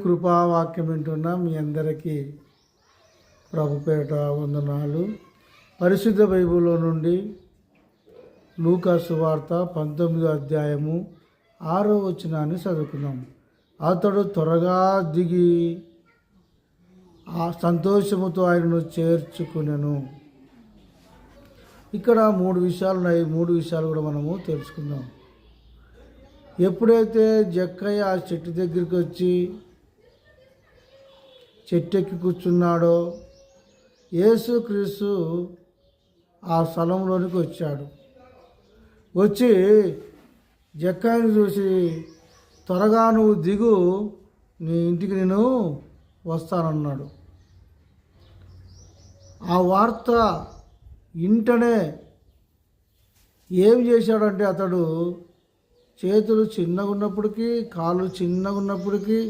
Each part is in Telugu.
కృపావాక్యం వింటున్న మీ అందరికీ ప్రభుపేట వందనాలు. పరిశుద్ధ బైబిల్లో నుండి లూకా సువార్త 19వ అధ్యాయము 6వ వచనాన్ని చదువుకుందాం. అతడు త్వరగా దిగి ఆ సంతోషముతో ఆయనను చేర్చుకునెను. ఇక్కడ 3 విషయాలు ఉన్నాయి. 3 విషయాలు కూడా మనము తెలుసుకుందాం. ఎప్పుడైతే జక్కయ్య ఆ చెట్టు దగ్గరికి వచ్చి చెట్టెక్కి కూర్చున్నాడో యేసుక్రీస్తు ఆ స్థలంలోనికి వచ్చాడు. వచ్చి జక్కయ్యను చూసి, త్వరగా నువ్వు దిగు, నీ ఇంటికి నేను వస్తానన్నాడు. ఆ వార్త ఇంటనే ఏం చేశాడంటే, అతడు చేతులు చిన్నగా ఉన్నప్పటికీ, కాళ్ళు చిన్నగా ఉన్నప్పటికీ,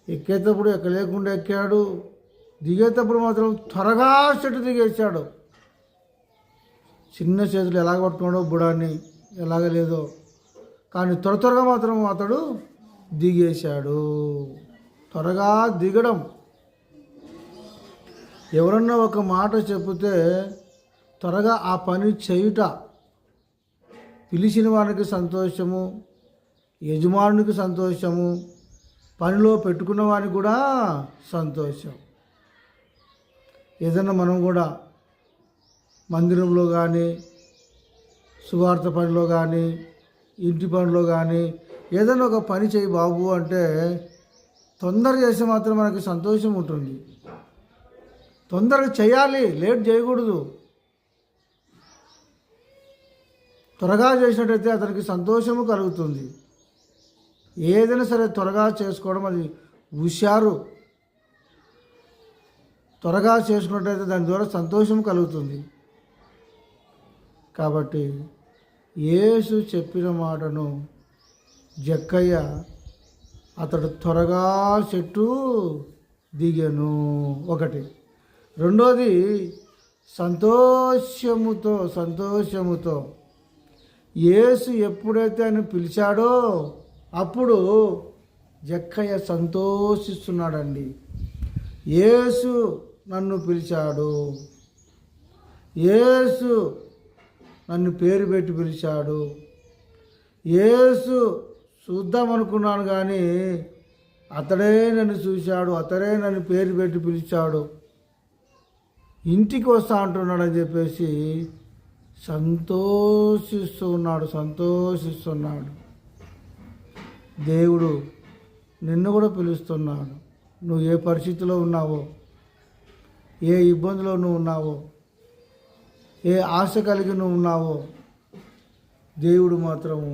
ఎక్కేటప్పుడు ఎక్కలేకుండా ఎక్కాడు, దిగేటప్పుడు మాత్రం త్వరగా చెట్టు దిగేశాడు. చిన్న చేతులు ఎలాగ పట్టుకున్నాడో బుడాన్ని, ఎలాగ లేదో, కానీ త్వరగా మాత్రం అతడు దిగేశాడు. త్వరగా దిగడం. ఎవరన్నా ఒక మాట చెబితే త్వరగా ఆ పని చేయుట పిలిచిన వానికి సంతోషము, యజమానునికి సంతోషము, పనిలో పెట్టుకున్న వానికి కూడా సంతోషం. ఏదన్నా మనం కూడా మందిరంలో కానీ, సువార్త పనిలో కానీ, ఇంటి పనిలో కానీ ఏదైనా ఒక పని చేయి బాబు అంటే తొందరగా చేస్తే మాత్రం మనకి సంతోషం ఉంటుంది. తొందరగా చేయాలి, లేట్ చేయకూడదు. త్వరగా చేసినట్టయితే అతనికి సంతోషము కలుగుతుంది. ఏదైనా సరే త్వరగా చేసుకోవడం అది హుషారు. త్వరగా చేసుకున్నట్టయితే దాని ద్వారా సంతోషం కలుగుతుంది. కాబట్టి యేసు చెప్పిన మాటను జక్కయ్య అతడు త్వరగా చెట్టు దిగెను. ఒకటి. రెండోది, సంతోషముతో యేసు ఎప్పుడైతే ఆయన పిలిచాడో అప్పుడు జక్కయ్య సంతోషిస్తున్నాడండి. యేసు నన్ను పిలిచాడు, యేసు నన్ను పేరు పెట్టి పిలిచాడు, యేసు చూద్దామనుకున్నాను కానీ అతడే నన్ను చూశాడు, అతడే నన్ను పేరు పెట్టి పిలిచాడు, ఇంటికి వస్తా అంటున్నాడని చెప్పేసి సంతోషిస్తున్నాడు. దేవుడు నిన్ను కూడా పిలుస్తున్నాడు. నువ్వు ఏ పరిస్థితిలో ఉన్నావో, ఏ ఇబ్బందిలో నువ్వు ఉన్నావో, ఏ ఆశ కలిగి నువ్వు ఉన్నావో, దేవుడు మాత్రము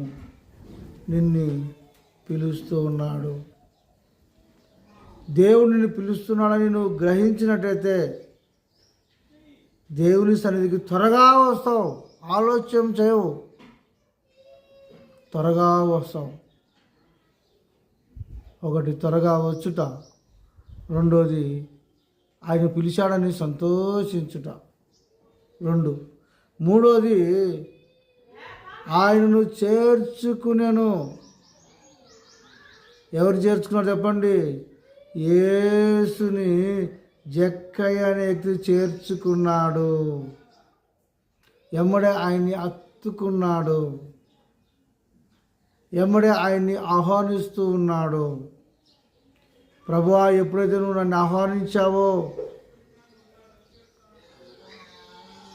నిన్ను పిలుస్తూ ఉన్నాడు. దేవుడు నిన్ను పిలుస్తున్నాడని నువ్వు గ్రహించినట్టయితే దేవుని సన్నిధికి త్వరగా వస్తావు. ఆలోచన చేయవు, త్వరగా వస్తావు. ఒకటి, త్వరగా వచ్చుట. రెండోది, ఆయన పిలిచాడని సంతోషించుట. 2. మూడోది, ఆయనను చేర్చుకునేను. ఎవరు చేర్చుకున్నారు చెప్పండి? యేసుని జక్కయ్య అనే వ్యక్తి చేర్చుకున్నాడు. ఎమ్మడే ఆయన్ని హత్తుకున్నాడు, ఎమ్మడే ఆయన్ని ఆహ్వానిస్తూ ఉన్నాడు. ప్రభువా, ఎప్పుడైతే నువ్వు నన్ను ఆహ్వానించావో,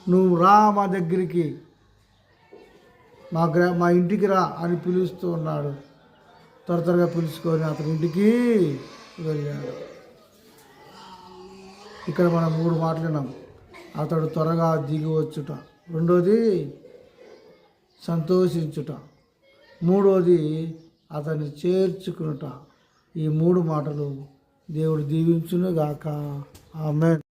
నువ్వు రా మా దగ్గరికి, మా ఇంటికి రా అని పిలుస్తూ ఉన్నాడు. త్వరగా పిలుచుకొని అతని ఇంటికి వెళ్ళాడు. ఇక్కడ మనం 3 మాట్లాడినాం. అతడు త్వరగా దిగి వచ్చుట, రెండోది సంతోషించుట, మూడోది అతన్ని చేర్చుకునుట. ఈ 3 మాటలు దేవుడు దీవించును గాక. ఆమేన్.